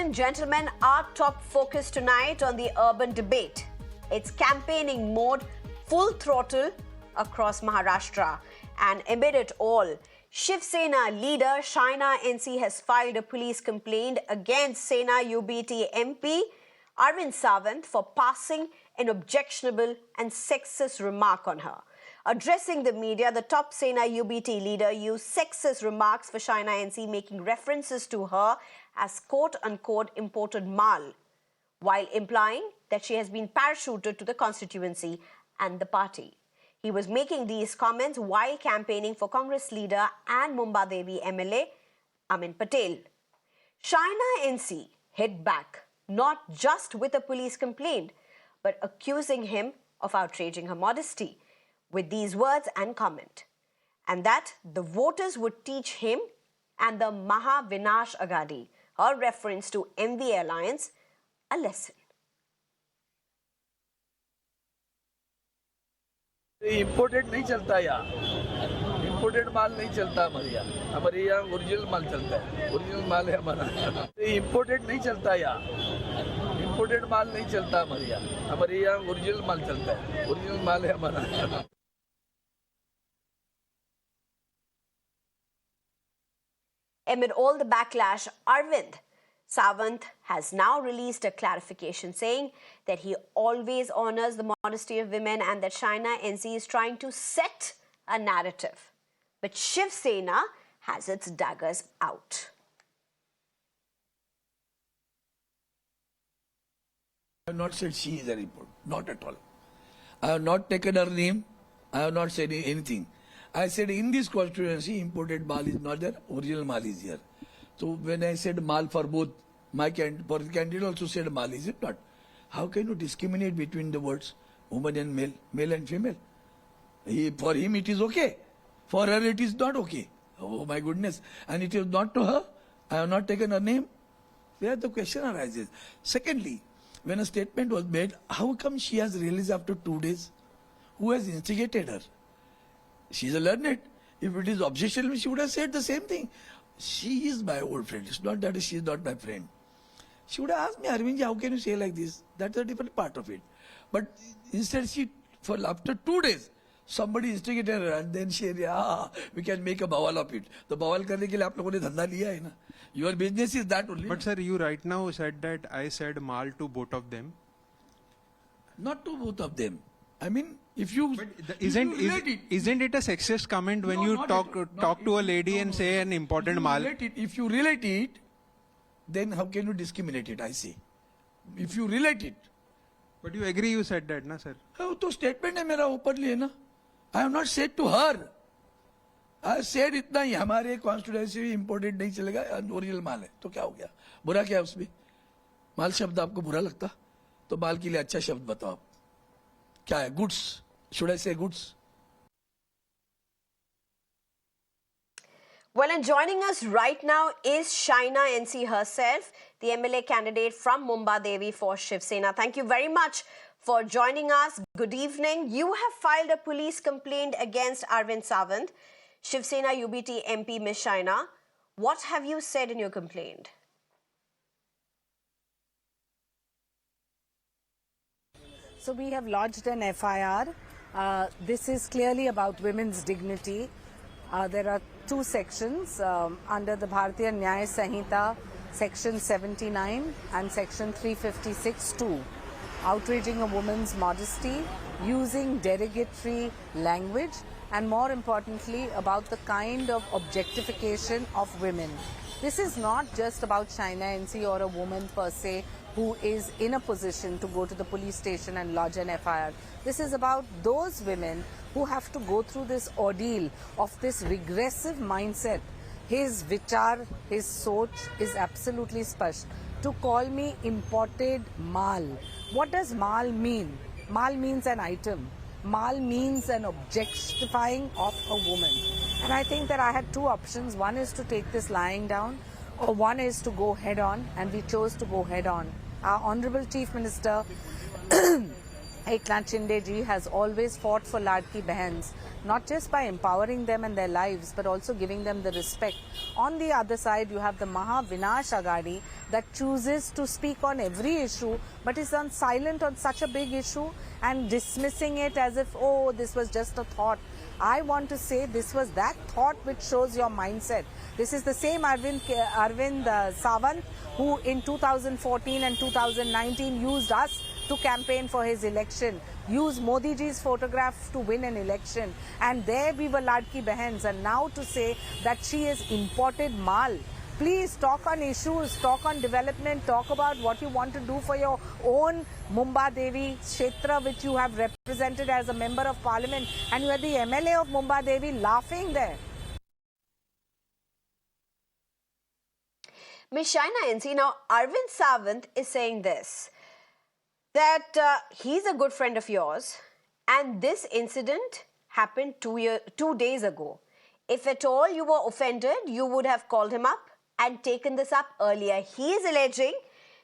and gentlemen, our top focus tonight on the urban debate. It's campaigning mode, full throttle across Maharashtra. And amid it all, Shiv Sena leader Shaina NC has filed a police complaint against Sena UBT MP Arvind Sawant for passing an objectionable and sexist remark on her. Addressing the media, the top Sena UBT leader used sexist remarks for Shaina NC, making references to her as quote-unquote imported Maal, while implying that she has been parachuted to the constituency and the party. He was making these comments while campaigning for Congress leader and Mumbai Devi MLA Amin Patel. Shaina NC hit back, not just with a police complaint, but accusing him of outraging her modesty with these words and comment, and that the voters would teach him and the Maha Vinash Agadi, her reference to MV Alliance, a lesson. Imported नहीं चलता यहाँ, imported माल नहीं चलता हमारे यहाँ original माल चलता है, original माल है हमारा। इम्पोर्टेड नहीं चलता यहाँ, इम्पोर्टेड माल नहीं चलता हमारे यहाँ ओरिजिनल माल चलता है, ओरिजिनल माल है हमारा। Amid all the backlash, Arvind Sawant has now released a clarification saying that he always honors the modesty of women and that Shaina NC is trying to set a narrative. But Shiv Sena has its daggers out. I have not said she is a report, not at all. I have not taken her name, I have not said anything. I said in this constituency, imported Maal is not there, original Maal is here. So when I said Maal for both, for the candidate also said Maal, is it not? How can you discriminate between the words woman and male and female? For him it is okay, for her it is not okay. Oh my goodness, and it is not to her, I have not taken her name. There the question arises. Secondly, when a statement was made, how come she has released after 2 days? Who has instigated her? She is a learned. If it is objectionable, she would have said the same thing. She is my old friend. It's not that she is not my friend. She would have asked me, Arvind, how can you say like this? That's a different part of it. But instead, after 2 days, somebody instigated her and then she, we can make a bawal of it. The bawal करने के लिए आप लोगों ने धंधा लिया है ना. Your business is that only. But sir, you right now said that I said Maal to both of them. Not to both of them. I mean, if you isn't it a sexist comment when you talk to a lady and say an important Maal? If you relate it, then how can you discriminate it? I say, if you relate it. But you agree you said that, na sir? तो statement है मेरा openly है ना. I have not said to her. I said इतना ही हमारे constituency imported नहीं चलेगा, original माल है. तो क्या हो गया? बुरा क्या है उसमें? माल शब्द आपको बुरा लगता? तो माल के लिए अच्छा शब्द बताओ. क्या है? Goods. Should I say goods? Well, and joining us right now is Shaina NC herself, the MLA candidate from Mumbai Devi for Shiv Sena. Thank you very much for joining us. Good evening. You have filed a police complaint against Arvind Sawant, Shiv Sena UBT MP Ms. Shaina. What have you said in your complaint? So we have lodged an FIR. This is clearly about women's dignity. There are 2 sections under the Bharatiya Nyaya Sanhita, section 79 and section 356(2), outraging a woman's modesty, using derogatory language, and more importantly about the kind of objectification of women. This is not just about Shaina NC or a woman per se who is in a position to go to the police station and lodge an FIR. This is about those women who have to go through this ordeal of this regressive mindset. His vichar, his soch is absolutely spasht. To call me imported Maal. What does Maal mean? Maal means an item. Maal means an objectifying of a woman. And I think that I had 2 options. One is to take this lying down, or one is to go head on, and we chose to go head on. Our Honorable Chief Minister Eknath Shinde ji has always fought for Ladki Bahins, not just by empowering them in their lives, but also giving them the respect. On the other side, you have the Maha Vinash Aghadi that chooses to speak on every issue, but is silent on such a big issue and dismissing it as if, oh, this was just a thought. I want to say this was that thought which shows your mindset. This is the same Arvind Sawant who in 2014 and 2019 used us to campaign for his election, used Modi ji's photograph to win an election, and there we were Ladki Bahins, and now to say that she is imported Maal. Please talk on issues, talk on development, talk about what you want to do for your own Mumbai Devi Kshetra, which you have represented as a member of parliament, and you are the MLA of Mumbai Devi laughing there. Ms. Shaina NC, now Arvind Sawant is saying this, that he's a good friend of yours and this incident happened 2 days ago. If at all you were offended, you would have called him up and taken this up earlier. He is alleging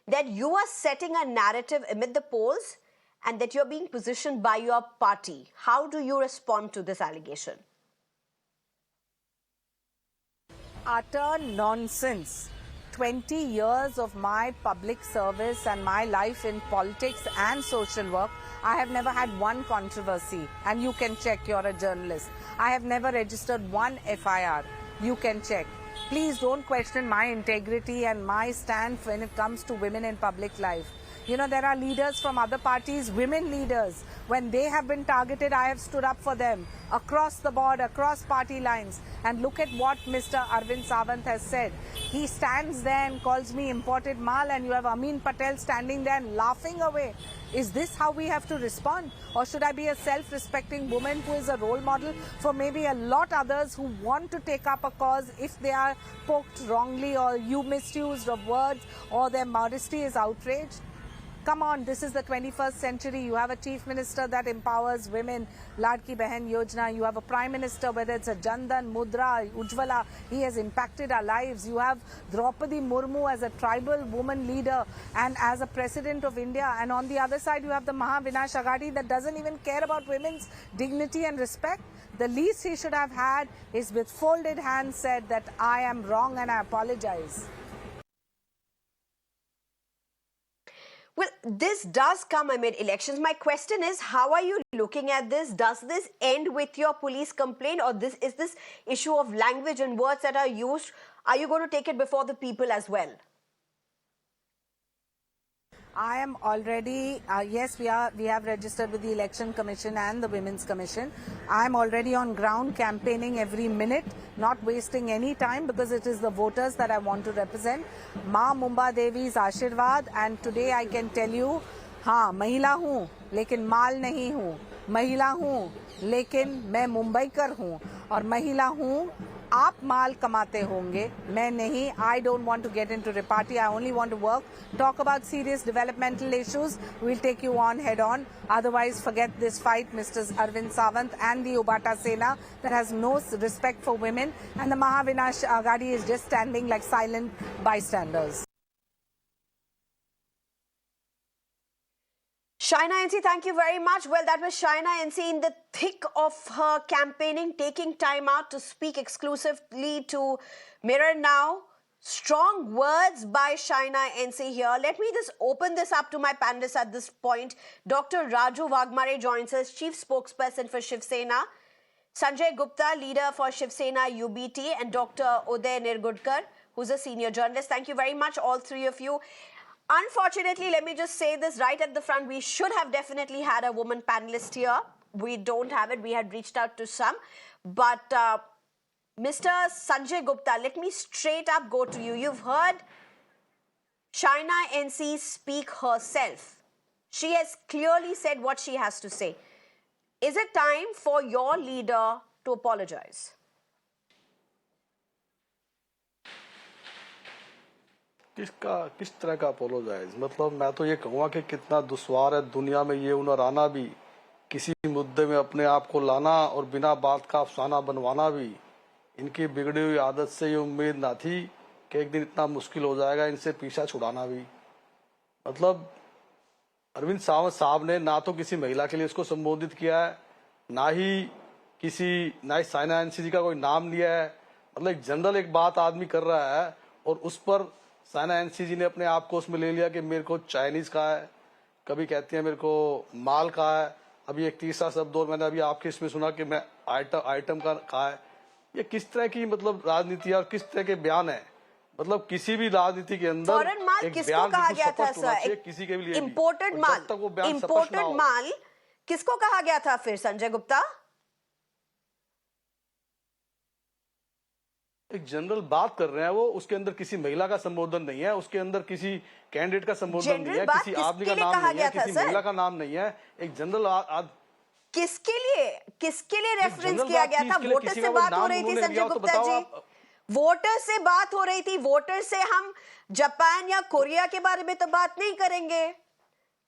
that you are setting a narrative amid the polls and that you're being positioned by your party. How do you respond to this allegation? Utter nonsense. 20 years of my public service and my life in politics and social work, I have never had one controversy. And you can check, you're a journalist. I have never registered one FIR. You can check. Please don't question my integrity and my stand when it comes to women in public life. You know, there are leaders from other parties, women leaders. When they have been targeted, I have stood up for them across the board, across party lines. And look at what Mr. Arvind Sawant has said. He stands there and calls me imported Maal, and you have Amin Patel standing there and laughing away. Is this how we have to respond? Or should I be a self-respecting woman who is a role model for maybe a lot others who want to take up a cause if they are poked wrongly or you misused of words or their modesty is outraged? Come on, this is the 21st century. You have a chief minister that empowers women, Ladki Bahin Yojana. You have a prime minister, whether it's a Jandan, Mudra, Ujjwala. He has impacted our lives. You have Draupadi Murmu as a tribal woman leader and as a president of India. And on the other side, you have the Maha Vinash Aghadi that doesn't even care about women's dignity and respect. The least he should have had is with folded hands said that I am wrong and I apologize. Well, this does come amid elections. My question is, how are you looking at this? Does this end with your police complaint, or is this issue of language and words that are used, are you going to take it before the people as well? I am already, yes, we have registered with the Election Commission and the Women's Commission. I am already on ground campaigning every minute, not wasting any time because it is the voters that I want to represent. Ma Mumbai Devi's Ashirwad, and today I can tell you, हाँ महिला हूँ लेकिन माल नहीं हूँ, महिला हूँ लेकिन मैं मुंबईकर हूँ, और महिला हूँ आप माल कमाते होंगे, मैं नहीं. I don't want to get into repartee. I only want to work, talk about serious developmental issues. We'll take you on head on. Otherwise, forget this fight, Mr. Arvind Sawant and the Ubata Sena that has no respect for women. And the Maha Vinash Aghadi is just standing like silent bystanders. Shaina NC, thank you very much. Well, that was Shaina NC in the thick of her campaigning, taking time out to speak exclusively to Mirror Now. Strong words by Shaina NC here. Let me just open this up to my panelists at this point. Dr. Raju Wagmare joins us, Chief Spokesperson for Shiv Sena. Sanjay Gupta, leader for Shiv Sena UBT, and Dr. Uday Nirgudkar, who's a senior journalist. Thank you very much, all three of you. Unfortunately, let me just say this right at the front. We should have definitely had a woman panelist here. We don't have it. We had reached out to some. But Mr. Sanjay Gupta, let me straight up go to you. You've heard Shaina NC speak herself. She has clearly said what she has to say. Is it time for your leader to apologize? किस तरह का apologise? मतलब मैं तो ये कहूँगा कि कितना दुश्वार है दुनिया में ये हुनर आना भी, किसी मुद्दे में अपने आप को लाना और बिना बात का अफसाना बनवाना भी. इनकी बिगड़ी हुई आदत से ये उम्मीद ना थी कि एक दिन इतना मुश्किल हो जाएगा इनसे पीछा छुड़ाना भी. मतलब अरविंद सावंत साहब ने ना तो किसी महिला के लिए उसको संबोधित किया है, ना ही साइना एनसी जी का कोई नाम लिया है। मतलब एक जनरल एक बात आदमी कर रहा है और उस पर साइना एनसी जी ने अपने आप को उसमें ले लिया कि मेरे को चाइनीज कहा है, कभी कहती है मेरे को माल कहा है, अभी एक तीसरा शब्द और मैंने अभी आपके इसमें सुना कि मैं आइटम का कहा है। ये किस तरह की मतलब राजनीति है और किस तरह के बयान है? मतलब किसी भी राजनीति के अंदर फॉरेन माल एक किसको बयान कहा बिल्कुल गया था स्पष्ट होना चाहिए, सर? किसी के भी लिए भी। इंपोर्टेड और माल, जब तक वो बयान स्पष्ट ना इंपोर्टेड हो, माल किसको कहा गया था फिर संजय गुप्ता? एक जनरल बात कर रहे हैं वो, उसके अंदर किसी महिला का संबोधन नहीं है, उसके अंदर किसी कैंडिडेट का संबोधन नहीं है, किसी आदमी का नाम नहीं है, किसी महिला का नाम नहीं है। एक जनरल किसके लिए रेफरेंस किया गया था? वोटर से बात हो रही थी संजय तो गुप्ता जी, वोटर से बात हो रही थी। वोटर से हम जापान या कोरिया के बारे में तो बात नहीं करेंगे,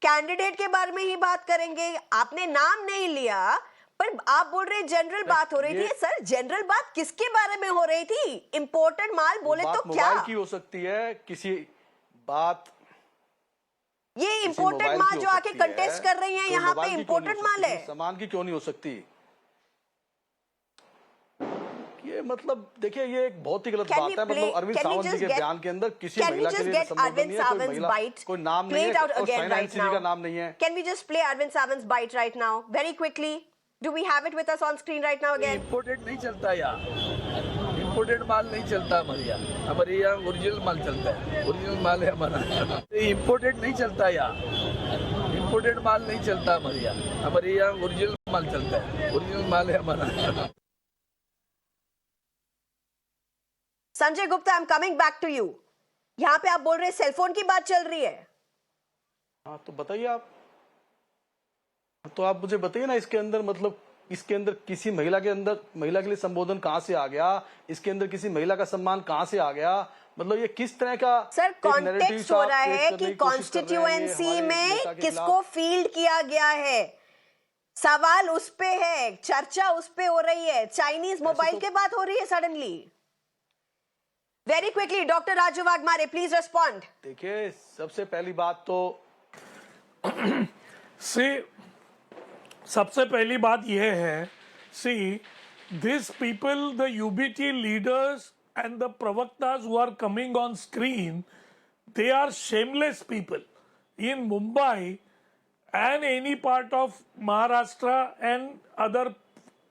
कैंडिडेट के बारे में ही बात करेंगे। आपने नाम नहीं लिया, पर आप बोल रहे जनरल बात हो रही थी। सर जनरल बात किसके बारे में हो रही थी? इंपोर्टेड माल बोले तो क्या मोबाइल की हो सकती है, किसी बात ये इंपोर्टेड माल जो आके कंटेस्ट कर रही है यहाँ पे इंपोर्टेड माल है, सामान की क्यों नहीं हो सकती? ये मतलब देखिए ये एक बहुत ही गलत बात है। मतलब अरविंद सावंत जी के बयान के अंदर किसी महिला के लिए संबोधन नहीं है, कोई महिला कोई नाम नहीं है और साइना एनसी जी का नाम नहीं है। Can we just play Arvind Sawant's bite right now very quickly? Do we have it with us on screen right now again? Imported नहीं चलता यार, इम्पोर्टेड माल नहीं चलता हमारे यहाँ ओरिजिनल माल चलता है, ओरिजिनल माल है हमारा। इम्पोर्टेड नहीं चलता यार, इम्पोर्टेड माल नहीं चलता हमारे यहाँ ओरिजिनल माल चलता है, ओरिजिनल माल है हमारा। Sanjay Gupta, I am coming back to you. यहाँ पे आप बोल रहे सेलफोन की बात चल रही है। हाँ तो बताइए आप, तो आप मुझे बताइए ना, इसके अंदर मतलब इसके अंदर किसी महिला के लिए संबोधन कहाँ से आ गया? इसके अंदर किसी महिला का सम्मान कहाँ से आ गया? मतलब ये किस तरह का सर कॉन्टेक्स्ट हो रहा है कि कॉन्स्टिट्यूएंसी में किसको फील्ड किया गया है, सवाल उस पे है, चर्चा उस पे हो रही है, चाइनीज मोबाइल के बात हो रही है suddenly. Very quickly doctor Raju Waghmare please respond. देखिए सबसे पहली बात तो सबसे पहली बात यह है, see this people, the UBT leaders and the pravaktas who are coming on screen, they are shameless people. In Mumbai and any part of Maharashtra and other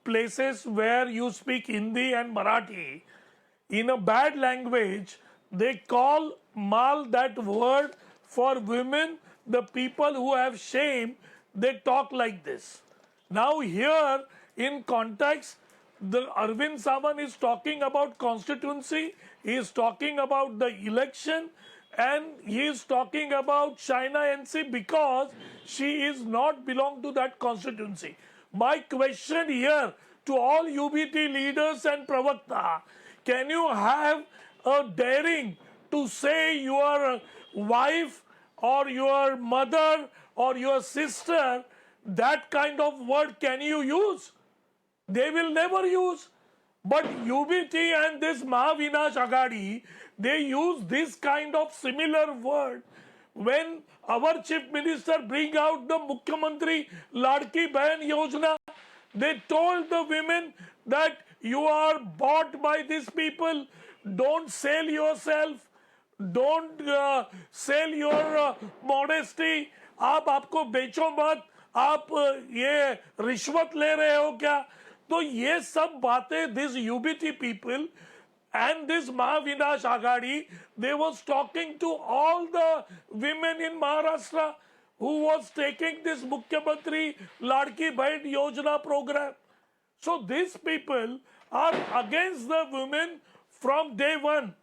places where you speak Hindi and Marathi, in a bad language, they call Maal, that word for women, the people who have shame, they talk like this. Now here, in context, the Arvind Sawant is talking about constituency, he is talking about the election, and he is talking about Shaina NC because she is not belong to that constituency. My question here to all UBT leaders and pravakta, can you have a daring to say your wife or your mother or your sister, that kind of word can you use? They will never use. But UBT and this Mahavinash Agadi, they use this kind of similar word. When our chief minister bring out the Mukhyamantri Ladki Bahin Yojana, they told the women that you are bought by these people, don't sell yourself, don't sell your modesty, आपको बेचो मत, आप ये रिश्वत ले रहे हो क्या? तो ये सब बातें, this UBT people and this Mahavinash Agadi, they was talking to all the women in Maharashtra who was taking this Mukhyamantri Ladki Bahin Yojana program. So these people are against the women from day one.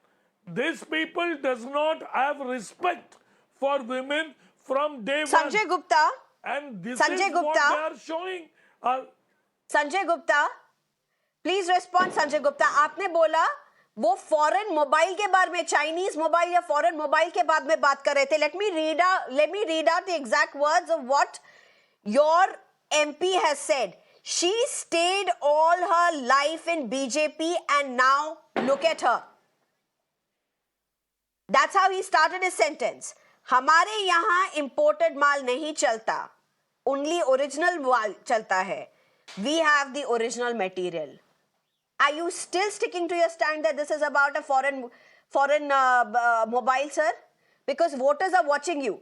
These people does not have respect for women from day one. Sanjay Gupta, and this Sanjay is Gupta, what they are showing. Sanjay Gupta please respond. Sanjay Gupta, आपने बोला वो foreign mobile के बारे में, Chinese mobile या foreign mobile के बारे में बात कर रहे थे। Let me read out the exact words of what your MP has said. She stayed all her life in BJP and now look at her. That's how he started his sentence. हमारे यहाँ imported माल नहीं चलता, only original माल चलता है. We have the original material. Are you still sticking to your stand that this is about a foreign mobile, sir? Because voters are watching you.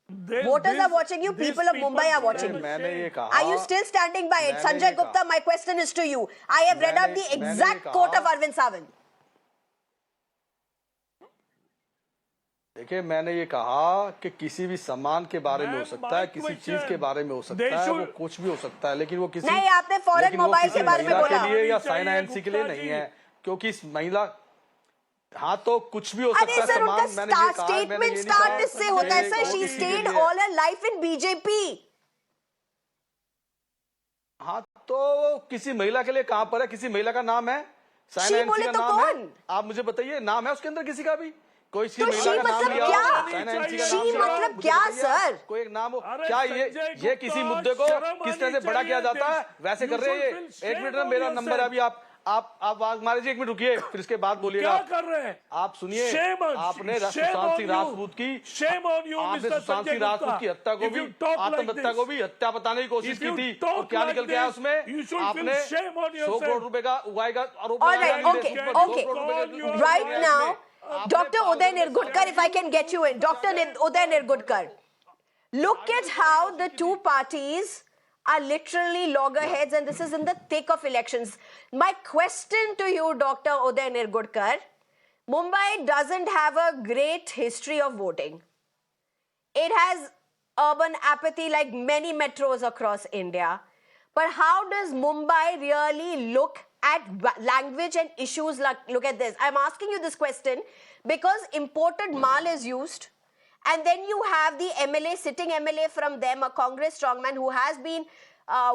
Voters are watching you. People of Mumbai are watching you. मैंने ये कहा, Are you still standing by it? Sanjay Gupta, my question is to you. I have read out the exact quote of Arvind Sawant. देखिए, मैंने ये कहा कि किसी भी सामान के बारे में हो सकता है, किसी चीज के बारे में हो सकता है, वो कुछ भी हो सकता है, लेकिन वो किसी नहीं, आपने फॉरेन मोबाइल के बारे में बोला के लिए या साइना एनसी के लिए नहीं है, क्योंकि इस महिला, हाँ तो कुछ भी हो सकता है सामान. मैंने ये कहा, स्टेटमेंट स्टार्ट इससे होता है sir. She stayed all her life in BJP. हाँ तो किसी महिला के लिए कहाँ पर है, किसी महिला का नाम है, साइना एनसी का तो नाम है, कौन? आप मुझे बताइए, नाम है उसके अंदर किसी का भी? कोई सी तो महिला का नाम लिया हो, साइना एनसी का नाम लिया हो, मतलब क्या सर? कोई एक नाम हो क्या? ये किसी मुद्दे को किस तरह से बड़ा किया जाता है, वैसे कर रहे हैं ये. 1 मिनट में मेरा नंबर है अभी, आप आवाज मार लीजिए, 1 मिनट रुकिए, फिर इसके बाद बोलिएगा. क्या कर रहे हैं आप सुनिए, आपने सुशांत सिंह राजपूत की हत्या को भी, आत्महत्या को भी हत्या बताने की कोशिश की थी, और क्या निकल के आया उसमें? आपने 100 करोड़ रुपए का उगाएगा आरोप लगाया. Okay. Right now, Dr. Uday Nirgudkar, if I can get you in. Dr. Uday Nirgudkar, look at how the two parties are literally loggerheads, and this is in the thick of elections. My question to you, Dr. Uday Nirgudkar, Mumbai doesn't have a great history of voting. It has urban apathy like many metros across India. But how does Mumbai really look at language and issues like, look at this. I'm asking you this question because imported Maal is used, and then you have the MLA, sitting MLA from them, a Congress strongman who has been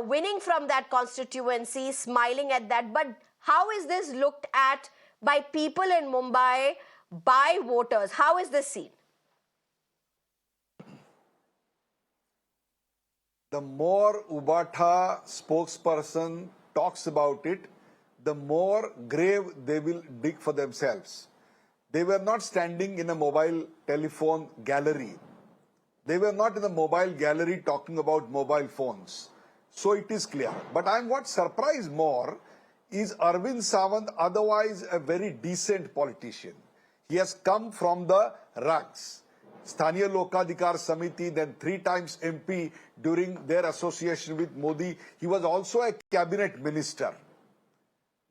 winning from that constituency, smiling at that. But how is this looked at by people in Mumbai, by voters? How is this seen? The more Ubatha spokesperson talks about it, the more grave they will dig for themselves. They were not standing in a mobile telephone gallery. They were not in a mobile gallery talking about mobile phones. So it is clear. But I'm what surprised more is Arvind Sawant, otherwise a very decent politician. He has come from the ranks. Sthaniya Lokadhikar Samiti, then 3 times MP during their association with Modi. He was also a cabinet minister.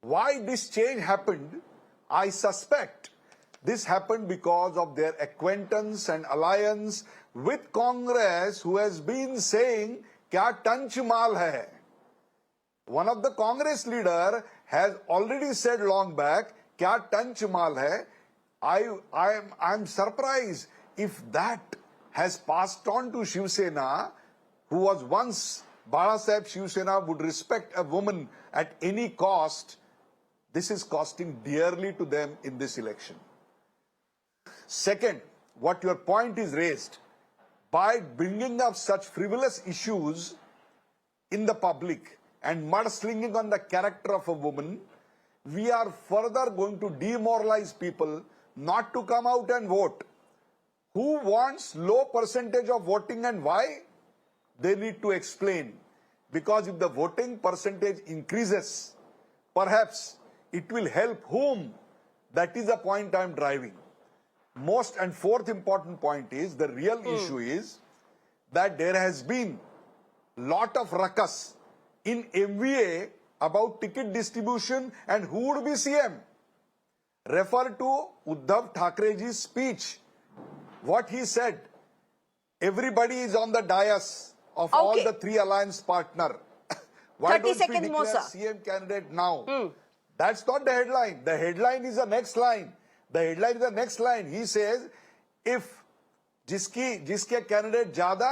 Why this change happened? I suspect this happened because of their acquaintance and alliance with Congress, who has been saying, "Kya tanch maal hai?" One of the Congress leader has already said long back, "Kya tanch maal hai?" I'm surprised if that has passed on to Shiv Sena, who was once Bala Sahib Shiv Sena would respect a woman at any cost. This is costing dearly to them in this election. Second, what your point is raised, by bringing up such frivolous issues in the public and mudslinging on the character of a woman, we are further going to demoralize people not to come out and vote. Who wants low percentage of voting and why? They need to explain. Because if the voting percentage increases, perhaps it will help whom? That is the point I'm driving. Most and fourth important point is, the real issue is that there has been lot of ruckus in MVA about ticket distribution and who would be CM. Refer to Uddhav Thackeray's speech. What he said, everybody is on the dais of all the 3 alliance partner. Why 30 don't seconds we more, declare sir. CM candidate now? That's not the headline. The headline is the next line. The headline is the next line. He says, if जिसके candidate ज्यादा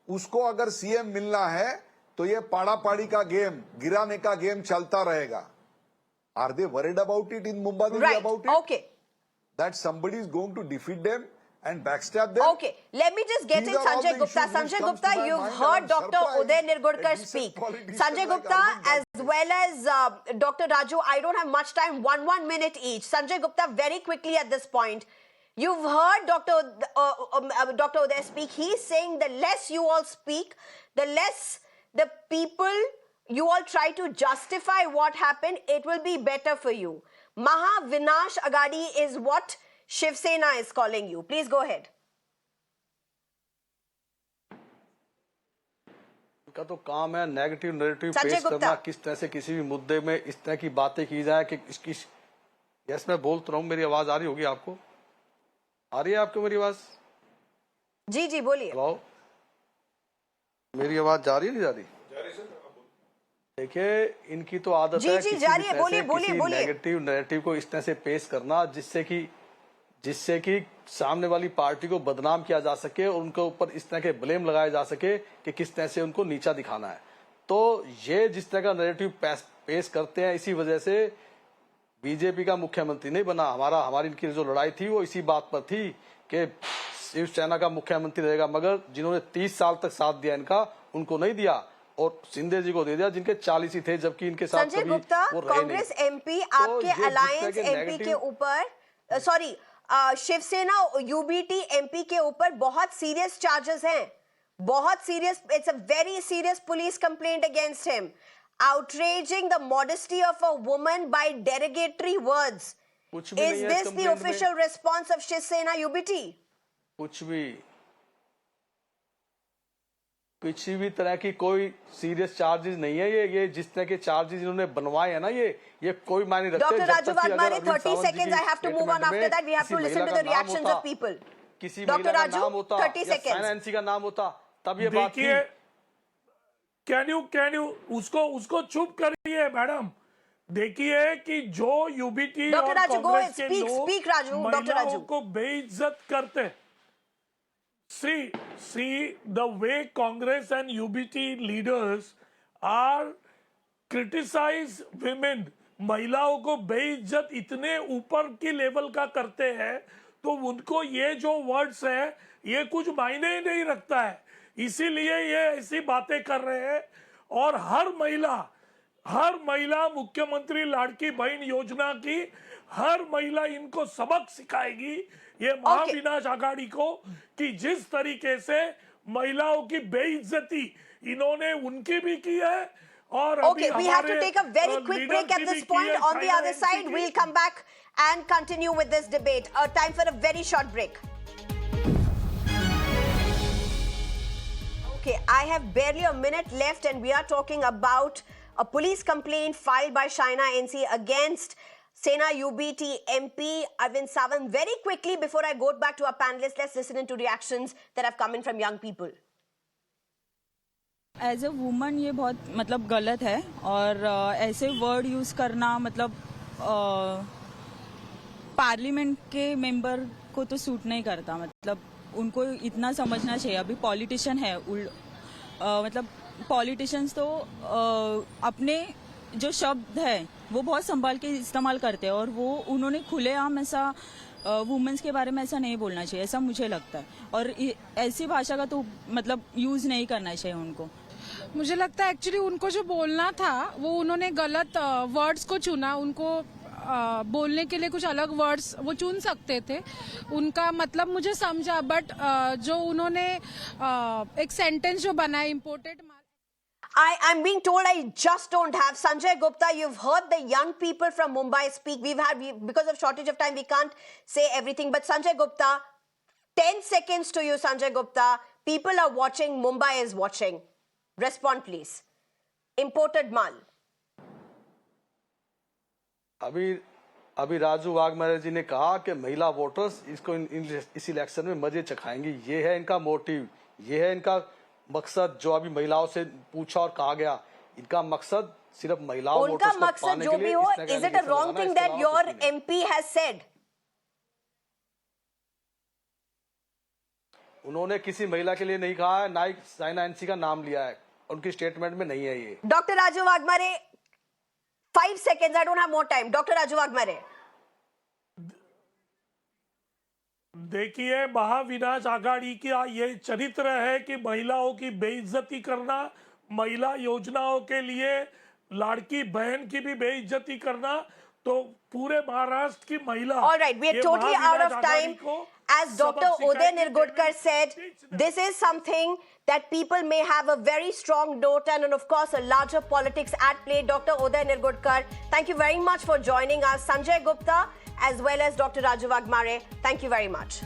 उसको अगर CM मिलना है तो ये पाड़ा पाड़ी का गेम, गिराने का गेम चलता रहेगा. Are they worried about it in Mumbai? Right. About it? Okay. That somebody is going to defeat them and backstab them? Okay, let me just get in Sanjay Gupta. Sanjay Gupta, you've heard Dr. Uday Nirgudkar speak. Sanjay Gupta as well as Dr. Raju, I don't have much time, one minute each. Sanjay Gupta, very quickly at this point, You've heard Dr. Uday speak. He's saying the less you all speak, the less the people you all try to justify what happened, it will be better for you. Maha Vinash Agadi is what Shiv Sena is calling you. Please go ahead. का तो काम है negative narrative Sanjay पेश गुप्ता। करना, किस तरह से किसी भी मुद्दे में इस तरह की बातें की जाए कि इसकी। यस, मैं बोल तो रहा हूँ, मेरी आवाज आ रही होगी आपको? आ रही है आपको मेरी आवाज? जी जी बोलिए। हेलो, मेरी आवाज जा रही है नहीं जा रही? देखिए, इनकी तो आदत जी है जी किसी जा भी रही है, तरह से बोलिए किसी बोलिए। नेगेटिव नैरेटिव को इस तरह से पेश करना जिससे कि सामने वाली पार्टी को बदनाम किया जा सके और उनके ऊपर इस तरह के ब्लेम लगाए जा सके कि किस तरह से उनको नीचा दिखाना है। तो ये जिस तरह का नैरेटिव पेश करते हैं, इसी वजह से बीजेपी का मुख्यमंत्री नहीं बना। हमारी इनकी जो लड़ाई थी वो इसी बात पर थी कि शिवसेना का मुख्यमंत्री रहेगा, मगर जिन्होंने 30 साल तक साथ दिया इनका, उनको नहीं दिया और शिंदे जी को दे दिया जिनके 40 ही थे, जबकि इनके साथ संजय कभी गुप्ता, वो रहे कांग्रेस नहीं। एमपी तो आपके ये जिस तरह अलायंस के एमपी के negative- ऊपर सॉरी शिवसेना यूबीटी एमपी के ऊपर बहुत सीरियस चार्जेस हैं, बहुत serious. It's a very serious police complaint against him, outraging the modesty of a woman by derogatory words. कुछ भी Is नहीं है इस this the complaint में। official response of Shiv Sena UBT? कुछ भी तरह की कोई सीरियस चार्जेस नहीं है। ये जिस तरह के चार्जेस इन्होंने बनवाए हैं ना, ये कोई मायने रखते हैं। Dr. जब Raju तक कि अगर Vadmare, अरविंद 30 सावंत जी seconds. की I have to move on. statement After that, we have किसी to listen महिला to the का नाम reactions होता, of people. किसी Dr. महिला का Raju, नाम होता 30 या seconds. साइना एनसी का नाम होता, तब ये बात थी। देखिए, कैन यू उसको चुप करिए मैडम। देखिए कि जो यूबीटी Dr. और Raju, go कांग्रेस ahead. के Speak, लोग Raju. Dr. महिलाओं Raju. को बेइज्जत करते हैं। See the way Congress and UBT leaders are criticize women, महिलाओं को बेइज्जत इतने ऊपर की लेवल का करते हैं, तो उनको ये जो वर्ड्स है ये कुछ मायने ही नहीं रखता है, इसीलिए ये ऐसी बातें कर रहे हैं। और हर महिला मुख्यमंत्री लाडकी बहन योजना की हर महिला इनको सबक सिखाएगी, ये महाविनाश आघाड़ी को, कि जिस तरीके से महिलाओं की बेइज्जती इन्होंने उनकी भी की है। और Okay, we have to take a very quick break at this point. On the other side, we'll come back and continue with this debate. Time for a very short break. Okay, I have barely a minute left and we are talking about a police complaint filed by Shaina NC against Sena UBT MP Arvind Sawant. Very quickly, before I go back to our panelists, let's listen into reactions that have come in from young people. As a woman ये बहुत मतलब गलत है, और ऐसे word use करना मतलब parliament के मेंबर को तो सूट नहीं करता। मतलब उनको इतना समझना चाहिए, अभी पॉलिटिशियन है, मतलब पॉलिटिशियंस तो अपने जो शब्द है वो बहुत संभाल के इस्तेमाल करते हैं, और वो उन्होंने खुलेआम ऐसा वुमेन्स के बारे में ऐसा नहीं बोलना चाहिए, ऐसा मुझे लगता है। और ऐसी भाषा का तो मतलब यूज़ नहीं करना चाहिए उनको। मुझे लगता है एक्चुअली उनको जो बोलना था वो उन्होंने गलत वर्ड्स को चुना। उनको बोलने के लिए कुछ अलग वर्ड्स वो चुन सकते थे, उनका मतलब मुझे समझा, बट जो उन्होंने एक सेंटेंस जो बनाया imported. I'm being told I just don't have Sanjay Gupta. You've heard the young people from Mumbai speak. Because of shortage of time, we can't say everything. But Sanjay Gupta, 10 seconds to you, Sanjay Gupta. People are watching. Mumbai is watching. Respond, please. Imported Maal. अभी राजू वाघमारे जी ने कहा कि महिला voters इसको इस election में मजे चखाएंगी। ये है इनका मोटिव, ये है इनका मकसद। जो अभी महिलाओं से पूछा और कहा गया, इनका मकसद सिर्फ महिलाओं उनका वोटर्स को मकसद पाने जो के भी लिए हो, इस तरह का is it a wrong लगाना है, thing इसके that अलावा your कुछ नहीं। MP has said? उन्होंने किसी महिला के लिए नहीं कहा है, ना ही साइना एनसी का नाम लिया है, उनकी स्टेटमेंट में नहीं है ये। Dr. Raju Vadmare, 5 seconds. I don't have more time. Dr. Raju Vadmare. देखिए, महाविनाश आघाड़ी का ये चरित्र है कि महिलाओं की बेइज्जती करना, महिला योजनाओं के लिए लाड़की बहन की भी बेइज्जती करना तो पूरे महाराष्ट्र की महिला All right, we are totally out of time. As Dr. Uday Nirgudkar said, this is something that people may have a very strong note and of course a larger politics at play. Dr. Uday Nirgudkar, thank you very much for joining us. Sanjay Gupta as well as Dr. Raju Wagmare, thank you very much.